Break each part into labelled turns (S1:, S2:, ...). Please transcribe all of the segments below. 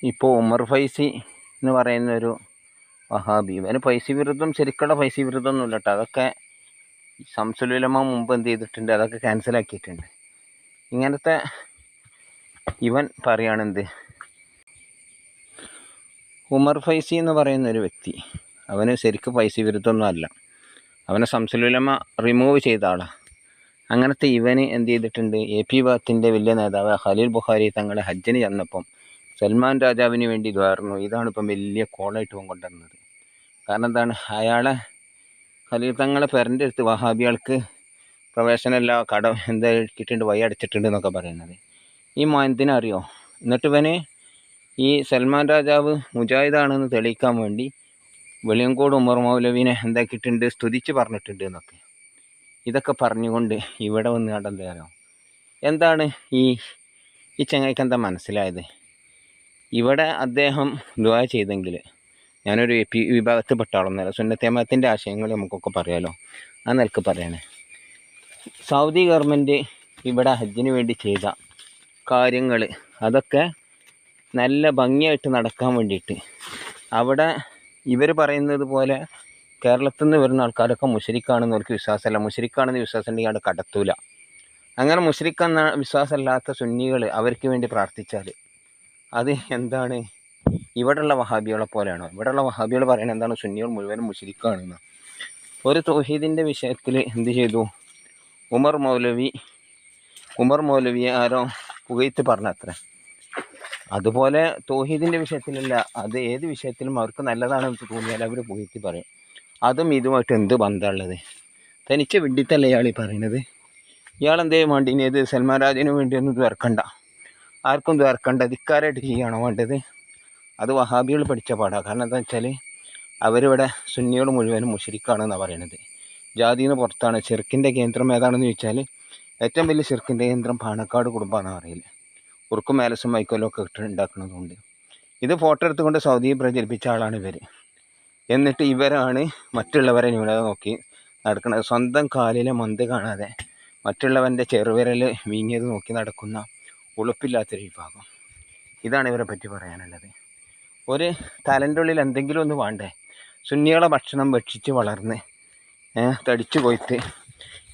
S1: ഇപ്പോൾ ഉമർ ഫൈസി എന്ന് പറയുന്നൊരു വഹാബി, ഇവന് ഫൈസി വിരുദ്ധം ശരിക്കുള്ള ഫൈസി വിരുദ്ധമൊന്നുമില്ല കേട്ടോ. അതൊക്കെ ശംസുൽ ഉലമ മുമ്പ് എന്ത് ചെയ്തിട്ടുണ്ട്, അതൊക്കെ ക്യാൻസലാക്കിയിട്ടുണ്ട്. ഇങ്ങനത്തെ ഇവൻ പറയുകയാണെന്ത്, ഉമർ ഫൈസി എന്ന് പറയുന്ന ഒരു വ്യക്തി അവന് ശരിക്കും ഫൈസി വിരുദ്ധമൊന്നും അല്ല, അവനെ ശംസുൽ ഉലമ റിമൂവ് ചെയ്ത ആളാണ്. അങ്ങനത്തെ ഇവന് എന്ത് ചെയ്തിട്ടുണ്ട്, എ പി വിഭാഗത്തിൻ്റെ വലിയ നേതാവ് ഖലീൽ ബുഖാരി തങ്ങളെ ഹജ്ജിന് ചെന്നപ്പം സൽമാൻ രാജാവിന് വേണ്ടി ദ്വാർന്നു. ഇതാണ് ഇപ്പം വലിയ കോളായിട്ട് കൊണ്ടുവരുന്നത്. കാരണം എന്താണ്, അയാളെ ഖലീൽ തങ്ങളെ പെരൻ്റെ അടുത്ത് വഹാബികൾക്ക് പ്രവേശനമല്ല, കടം എന്താ ഇട്ടിട്ടുണ്ട്, വഴി അടച്ചിട്ടുണ്ട് എന്നൊക്കെ പറയുന്നത്. ഈ എന്തിനറിയോ, എന്നിട്ട് ഇവന് ഈ സൽമാൻ രാജാവ് മുജാഹിദാണെന്ന് തെളിയിക്കാൻ വേണ്ടി വെളിയങ്കോട് ഉമർ മൗലവിനെ എന്താക്കിയിട്ടുണ്ട്, സ്തുതിച്ച് പറഞ്ഞിട്ടുണ്ട് എന്നൊക്കെ. ഇതൊക്കെ പറഞ്ഞുകൊണ്ട് ഇവിടെ വന്ന് കണ്ടെന്താരോ, എന്താണ് ഈ ചങ്ങായിക്ക് എന്താ മനസ്സിലായത്? ഇവിടെ അദ്ദേഹം ദുആ ചെയ്തെങ്കിൽ, ഞാനൊരു എ പി വിഭാഗത്തിൽപ്പെട്ട ആളൊന്നുമല്ല, സുന്നത്തെ ആശയങ്ങൾ നമുക്കൊക്കെ പറയാലോ, ആ നിലക്ക് പറയണേ. സൗദി ഗവൺമെൻറ് ഇവിടെ ഹജ്ജിന് വേണ്ടി ചെയ്ത കാര്യങ്ങൾ അതൊക്കെ നല്ല ഭംഗിയായിട്ട് നടക്കാൻ വേണ്ടിയിട്ട്, അവിടെ ഇവർ പറയുന്നത് പോലെ കേരളത്തിൽ നിന്ന് വരുന്ന ആൾക്കാരൊക്കെ മുശ്രിക്കാണെന്ന് അവർക്ക് വിശ്വാസമല്ല. മുശ്രിക്കാണെന്ന് വിശ്വാസം ഉണ്ടെങ്കിൽ അവിടെ കടത്തൂല. അങ്ങനെ മുശ്രിക്കെന്ന വിശ്വാസമല്ലാത്ത സുന്നികൾ അവർക്ക് വേണ്ടി പ്രാർത്ഥിച്ചാൽ അത് എന്താണ്, ഇവിടെയുള്ള വഹാബികളെ പോലെയാണോ? ഇവിടെയുള്ള വഹാബികൾ പറയുന്നത് എന്താണ്, സുന്നികൾ മുഴുവനും മുശ്രിക്കാണെന്ന്. ഒരു തൗഹീദിൻ്റെ വിഷയത്തിൽ എന്ത് ചെയ്തു, ഉമർ മൗലവിയെ ആരോ പുകഴ്ത്തി പറഞ്ഞത്ര. അതുപോലെ തൗഹീദിൻ്റെ വിഷയത്തിലല്ല, അത് ഏത് വിഷയത്തിലും അവർക്ക് നല്ലതാണെന്ന് തോന്നിയാൽ അവർ പുകഴ്ത്തി പറയും. അതും ഇതുമായിട്ട് എന്ത് ബന്ധമുള്ളത്? തനിച്ച് വിഡിത്തല്ല ഇയാൾ ഈ പറയുന്നത്. ഇയാളെന്തേ വേണ്ടി ഇനി ഇത് സൽമാൻ രാജിന് വേണ്ടിയൊന്നും ദ്വർക്കണ്ട, ആർക്കും ദ്വർക്കണ്ട, ധിക്കാരായിട്ട് ചെയ്യുകയാണോ വേണ്ടത്? അത് വഹാബികൾ പഠിച്ച പാടാണ്. കാരണം എന്താ വെച്ചാൽ അവരിവിടെ സുന്നികൾ മുഴുവനും മുശ്രിക്കാണെന്നാണ് പറയണത്. ജാതിന്ന് പുറത്താണ്. ശിർക്കിൻ്റെ കേന്ദ്രം ഏതാണെന്ന് ചോദിച്ചാൽ ഏറ്റവും വലിയ ശിർക്കിൻ്റെ കേന്ദ്രം പാണക്കാട് കുടുംബമാണെന്ന് അറിയില്ല. ഉറുക്കും മേലസും മൈക്കോലൊക്കെ ഉണ്ടാക്കുന്നതുകൊണ്ട് ഇത് ഫോട്ടോ എടുത്തുകൊണ്ട് സൗദിയിൽ പ്രചരിപ്പിച്ച ആളാണ് ഇവർ. എന്നിട്ട് ഇവരാണ് മറ്റുള്ളവരെ ന്യൂനത നോക്കി നടക്കുന്നത്. സ്വന്തം കാലിലെ മന്ത് കാണാതെ മറ്റുള്ളവൻ്റെ ചെറുവിരൽ വീങ്ങിയത് നോക്കി നടക്കുന്ന ഉളുപ്പില്ലാത്തൊരു വിഭാഗം. ഇതാണ് ഇവരെ പറ്റി പറയാനുള്ളത്. ഒരു തലൻ്റെ ഉള്ളിൽ എന്തെങ്കിലും ഒന്ന് വേണ്ടേ? സുന്നികളെ ഭക്ഷണം ഭക്ഷിച്ച് വളർന്ന് തടിച്ചു പോയിട്ട്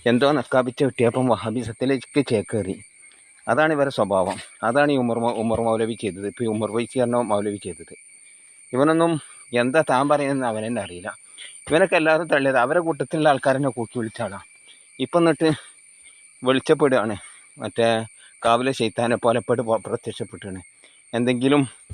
S1: എന്തോ നക്കാപ്പിച്ച് കിട്ടിയപ്പം വഹാബിസത്തിലേക്ക് ചേക്കേറി. അതാണ് ഇവരുടെ സ്വഭാവം. അതാണ് ഈ ഉമർ മൗലവി ചെയ്തത്. ഇപ്പോൾ ഉമർ ഫൈസി പറഞ്ഞ മൗലവി ചെയ്തത്. ഇവനൊന്നും എന്താ താൻ പറയുന്നത് അവനെന്നെ അറിയില്ല. ഇവനൊക്കെ എല്ലാവരും തള്ളിയത് അവരെ കൂട്ടത്തിലുള്ള ആൾക്കാരെന്നെ കൂക്കി വിളിച്ചാളാണ്. ഇപ്പം എന്നിട്ട് വെളിച്ചപ്പെടുകയാണ്, മറ്റേ കാവിലെ ശൈത്താനെ പോലെ പ്രത്യക്ഷപ്പെട്ടാണ്. എന്തെങ്കിലും